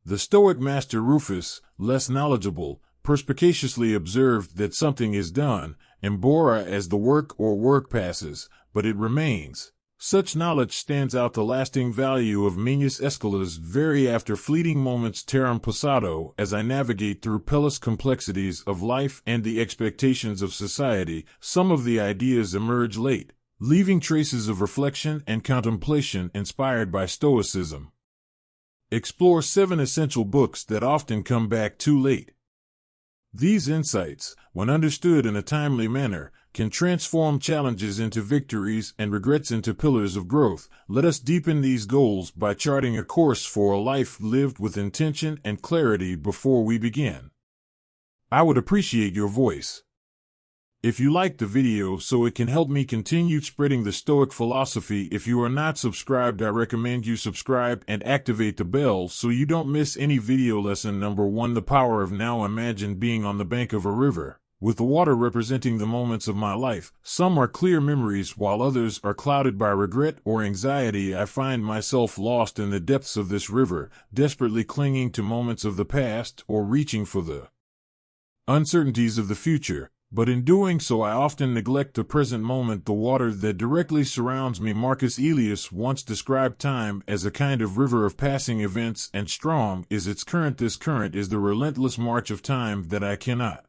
The Stoic master Rufus, less knowledgeable, perspicaciously observed that something is done, embora as the work or work passes, but it remains. Such knowledge stands out the lasting value of Menas Aeschylus very after fleeting moments terram passado as I navigate through perilous complexities of life and the expectations of society. Some of the ideas emerge late, leaving traces of reflection and contemplation inspired by Stoicism. Explore 7 essential books that often come back too late. These insights, when understood in a timely manner, can transform challenges into victories and regrets into pillars of growth. Let us deepen these goals by charting a course for a life lived with intention and clarity before we begin. I would appreciate your voice. If you liked the video so it can help me continue spreading the Stoic philosophy, if you are not subscribed, I recommend you subscribe and activate the bell so you don't miss any video. Lesson number 1: The power of now. Imagine being on the bank of a river, with the water representing the moments of my life. Some are clear memories while others are clouded by regret or anxiety. I find myself lost in the depths of this river, desperately clinging to moments of the past or reaching for the uncertainties of the future. But in doing so I often neglect the present moment, the water that directly surrounds me. Marcus Aurelius once described time as a kind of river of passing events, and strong is its current. This current is the relentless march of time that I cannot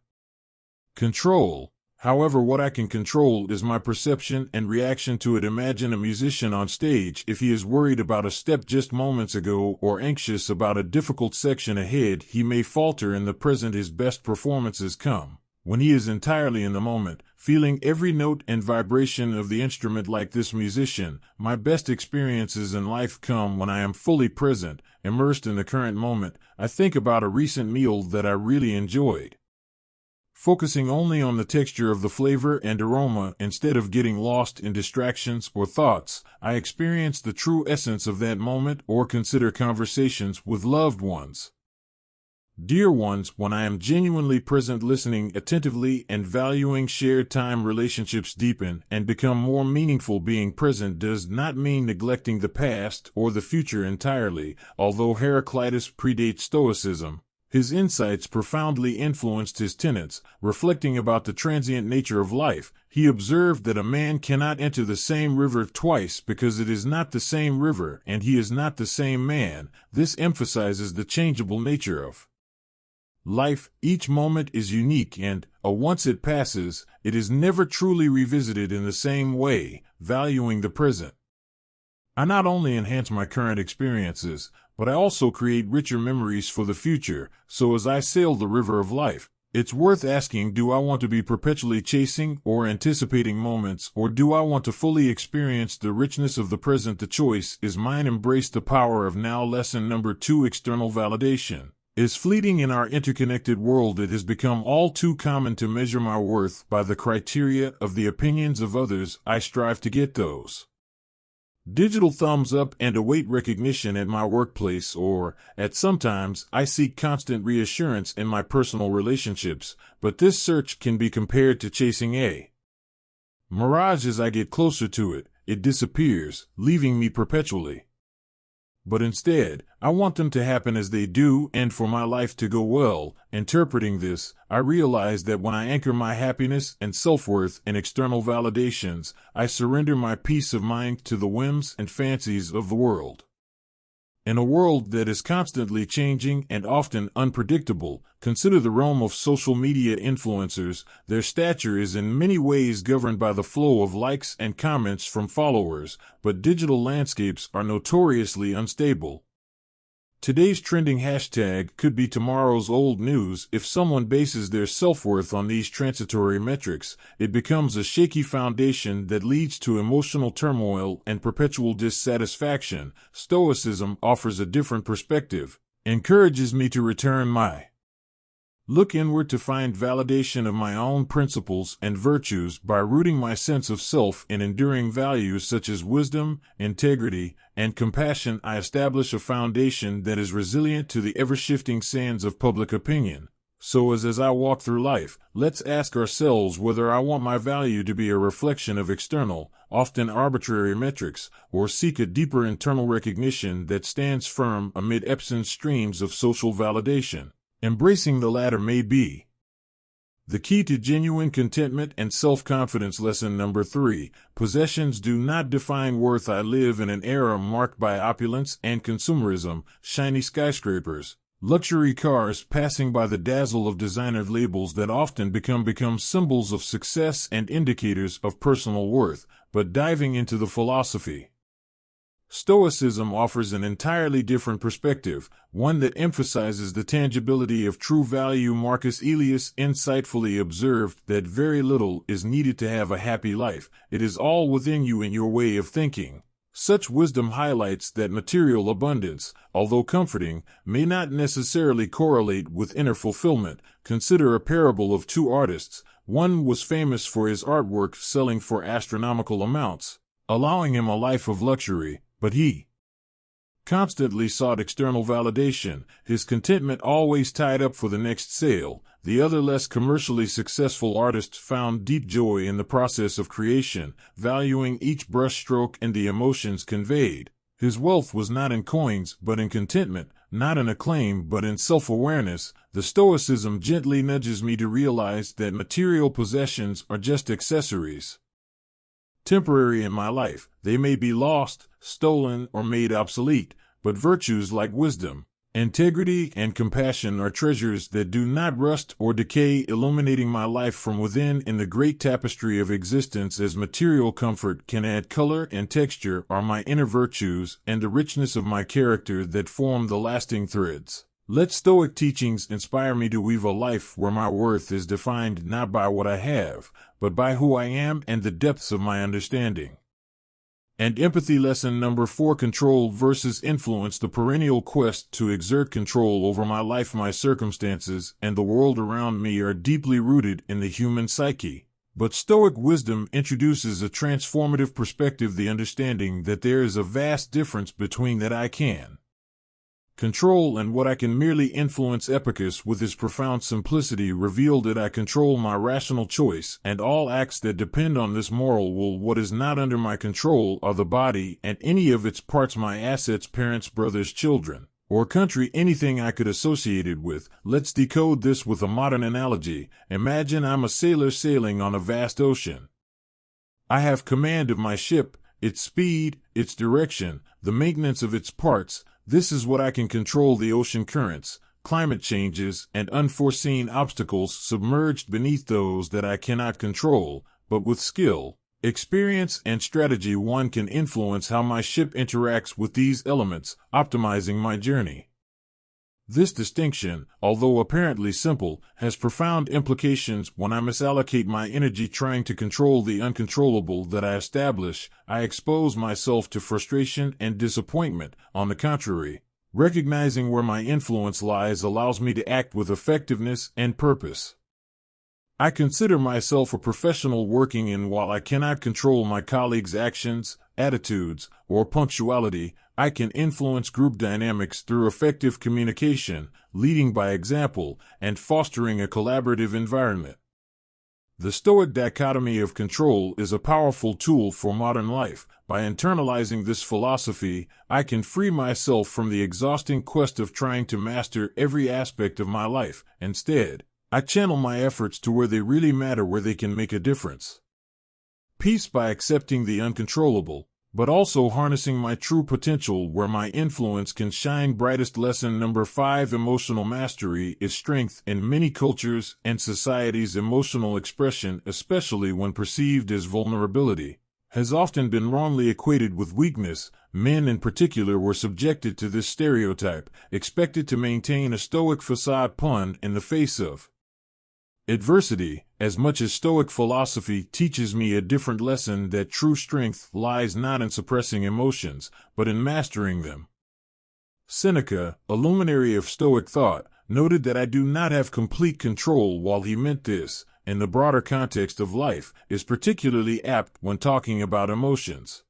control. However, what I can control is my perception and reaction to it. Imagine a musician on stage. If he is worried about a step just moments ago or anxious about a difficult section ahead, he may falter in the present. His best performances come when he is entirely in the moment, feeling every note and vibration of the instrument. Like this musician, my best experiences in life come when I am fully present, immersed in the current moment. I think about a recent meal that I really enjoyed, focusing only on the texture of the flavor and aroma instead of getting lost in distractions or thoughts. I experience the true essence of that moment, or consider conversations with loved ones, dear ones, when I am genuinely present, listening attentively and valuing shared time. Relationships deepen and become more meaningful. Being present does not mean neglecting the past or the future entirely. Although Heraclitus predates Stoicism, his insights profoundly influenced his tenets. Reflecting about the transient nature of life, he observed that a man cannot enter the same river twice because it is not the same river and he is not the same man. This emphasizes the changeable nature of life. Each moment is unique and, once it passes, it is never truly revisited in the same way. Valuing the present, I not only enhance my current experiences, but I also create richer memories for the future. So as I sail the river of life, it's worth asking, do I want to be perpetually chasing or anticipating moments, or do I want to fully experience the richness of the present? The choice is mine. Embrace the power of now. Lesson number 2: External validation is fleeting. In our interconnected world, it has become all too common to measure my worth by the criteria of the opinions of others. I strive to get those digital thumbs up and await recognition at my workplace, or, at sometimes, I seek constant reassurance in my personal relationships, but this search can be compared to chasing a mirage. As I get closer to it, it disappears, leaving me perpetually. But instead, I want them to happen as they do and for my life to go well. Interpreting this, I realize that when I anchor my happiness and self-worth in external validations, I surrender my peace of mind to the whims and fancies of the world. In a world that is constantly changing and often unpredictable, consider the realm of social media influencers. Their stature is in many ways governed by the flow of likes and comments from followers, but digital landscapes are notoriously unstable. Today's trending hashtag could be tomorrow's old news. If someone bases their self-worth on these transitory metrics, it becomes a shaky foundation that leads to emotional turmoil and perpetual dissatisfaction. Stoicism offers a different perspective, encourages me to return my look inward to find validation of my own principles and virtues by rooting my sense of self in enduring values such as wisdom, integrity, and compassion. I establish a foundation that is resilient to the ever-shifting sands of public opinion. So as I walk through life, let's ask ourselves whether I want my value to be a reflection of external, often arbitrary metrics, or seek a deeper internal recognition that stands firm amid ebbs and streams of social validation. Embracing the latter may be the key to genuine contentment and self-confidence. Lesson number 3, possessions do not define worth. I live in an era marked by opulence and consumerism, shiny skyscrapers, luxury cars passing by the dazzle of designer labels that often become symbols of success and indicators of personal worth. But diving into the philosophy, Stoicism offers an entirely different perspective, one that emphasizes the tangibility of true value. Marcus Aurelius insightfully observed that very little is needed to have a happy life. It is all within you and your way of thinking. Such wisdom highlights that material abundance, although comforting, may not necessarily correlate with inner fulfillment. Consider a parable of two artists. One was famous for his artwork selling for astronomical amounts, allowing him a life of luxury, but he constantly sought external validation, his contentment always tied up for the next sale. The other, less commercially successful artist found deep joy in the process of creation, valuing each brushstroke and the emotions conveyed. His wealth was not in coins but in contentment, not in acclaim but in self-awareness. The Stoicism gently nudges me to realize that material possessions are just accessories, temporary in my life. They may be lost, stolen, or made obsolete, but virtues like wisdom, integrity, and compassion are treasures that do not rust or decay, illuminating my life from within. In the great tapestry of existence, as material comfort can add color and texture, are my inner virtues and the richness of my character that form the lasting threads. Let Stoic teachings inspire me to weave a life where my worth is defined not by what I have, but by who I am and the depths of my understanding. And empathy. Lesson number 4, control versus influence. The perennial quest to exert control over my life, my circumstances, and the world around me are deeply rooted in the human psyche. But Stoic wisdom introduces a transformative perspective, the understanding that there is a vast difference between that I can control and what I can merely influence. Epicurus, with his profound simplicity, revealed that I control my rational choice, and all acts that depend on this moral will. What is not under my control are the body and any of its parts, my assets, parents, brothers, children, or country, anything I could associate it with. Let's decode this with a modern analogy. Imagine I'm a sailor sailing on a vast ocean. I have command of my ship, its speed, its direction, the maintenance of its parts. This is what I can control: the ocean currents, climate changes, and unforeseen obstacles submerged beneath those that I cannot control. But with skill, experience, and strategy, one can influence how my ship interacts with these elements, optimizing my journey. This distinction, although apparently simple, has profound implications. When I misallocate my energy trying to control the uncontrollable that I establish, I expose myself to frustration and disappointment. On the contrary, recognizing where my influence lies allows me to act with effectiveness and purpose. I consider myself a professional working in. While I cannot control my colleagues' actions, attitudes, or punctuality, I can influence group dynamics through effective communication, leading by example, and fostering a collaborative environment. The Stoic dichotomy of control is a powerful tool for modern life. By internalizing this philosophy, I can free myself from the exhausting quest of trying to master every aspect of my life. Instead, I channel my efforts to where they really matter, where they can make a difference. Peace by accepting the uncontrollable, but also harnessing my true potential where my influence can shine brightest. Lesson number 5, emotional mastery is strength. In many cultures and societies, emotional expression, especially when perceived as vulnerability, has often been wrongly equated with weakness. Men in particular were subjected to this stereotype, expected to maintain a stoic facade pun in the face of adversity. As much as Stoic philosophy teaches me a different lesson, that true strength lies not in suppressing emotions, but in mastering them. Seneca, a luminary of Stoic thought, noted that I do not have complete control. While he meant this, in the broader context of life, is particularly apt when talking about emotions.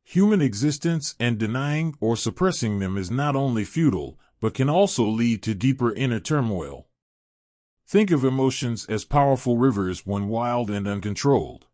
Human existence, and denying or suppressing them is not only futile, but can also lead to deeper inner turmoil. Think of emotions as powerful rivers when wild and uncontrolled.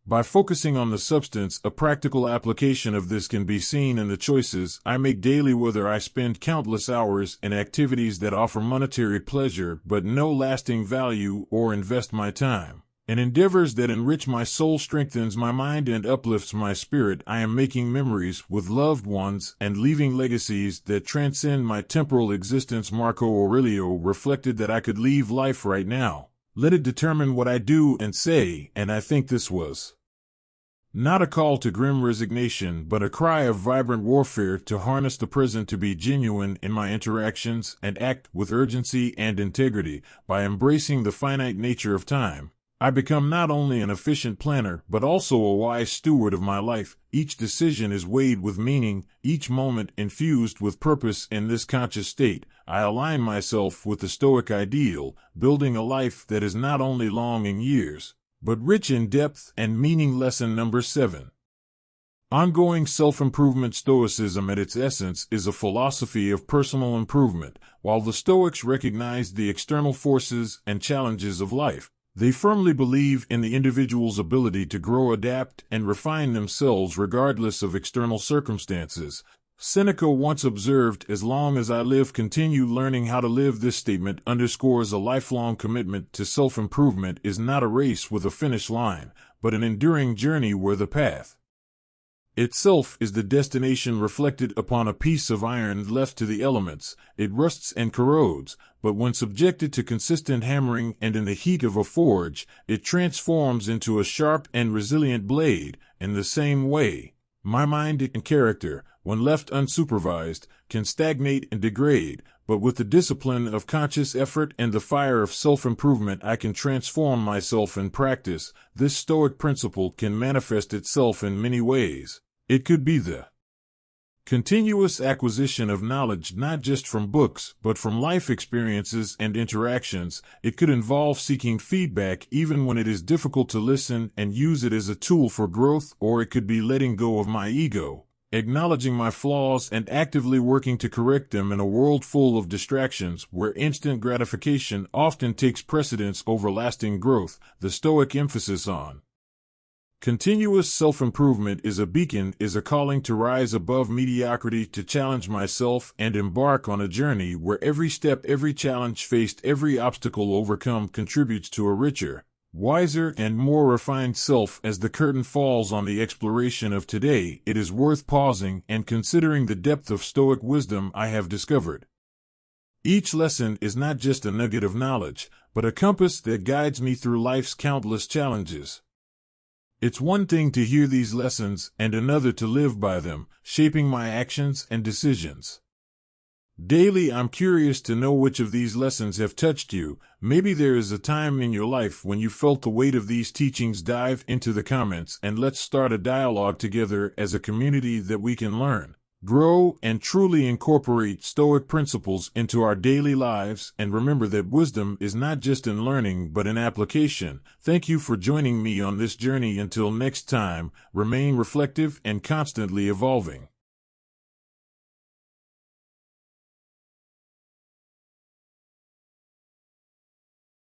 By focusing on the substance, a practical application of this can be seen in the choices I make daily, whether I spend countless hours in activities that offer monetary pleasure but no lasting value, or invest my time in endeavors that enrich my soul, strengthens my mind, and uplifts my spirit. I am making memories with loved ones and leaving legacies that transcend my temporal existence. Marco Aurelio reflected that I could leave life right now. Let it determine what I do and say, and I think this was not a call to grim resignation, but a cry of vibrant warfare to harness the present, to be genuine in my interactions and act with urgency and integrity. By embracing the finite nature of time, I become not only an efficient planner, but also a wise steward of my life. Each decision is weighed with meaning, each moment infused with purpose. In this conscious state, I align myself with the Stoic ideal, building a life that is not only long in years, but rich in depth and meaning. Lesson number 7. Ongoing self-improvement. Stoicism at its essence is a philosophy of personal improvement. While the Stoics recognized the external forces and challenges of life, they firmly believe in the individual's ability to grow, adapt, and refine themselves regardless of external circumstances. Seneca once observed, "As long as I live, continue learning how to live." This statement underscores a lifelong commitment to self-improvement is not a race with a finish line, but an enduring journey where the path itself is the destination. Reflected upon a piece of iron left to the elements, it rusts and corrodes, but when subjected to consistent hammering and in the heat of a forge, it transforms into a sharp and resilient blade. In the same way, my mind and character, when left unsupervised, can stagnate and degrade, but with the discipline of conscious effort and the fire of self-improvement, I can transform myself in practice. This Stoic principle can manifest itself in many ways. It could be the continuous acquisition of knowledge, not just from books, but from life experiences and interactions. It could involve seeking feedback even when it is difficult to listen and use it as a tool for growth, or it could be letting go of my ego, acknowledging my flaws and actively working to correct them. In a world full of distractions where instant gratification often takes precedence over lasting growth, the Stoic emphasis on continuous self-improvement is a beacon, is a calling to rise above mediocrity, to challenge myself and embark on a journey where every step, every challenge faced, every obstacle overcome contributes to a richer, wiser, and more refined self. As the curtain falls on the exploration of today, it is worth pausing and considering the depth of Stoic wisdom I have discovered. Each lesson is not just a nugget of knowledge, but a compass that guides me through life's countless challenges. It's one thing to hear these lessons and another to live by them, shaping my actions and decisions. Daily, I'm curious to know which of these lessons have touched you. Maybe there is a time in your life when you felt the weight of these teachings. Dive into the comments and let's start a dialogue together as a community that we can learn, grow, and truly incorporate Stoic principles into our daily lives. And remember that wisdom is not just in learning but in application. Thank you for joining me on this journey. Until next time, remain reflective and constantly evolving.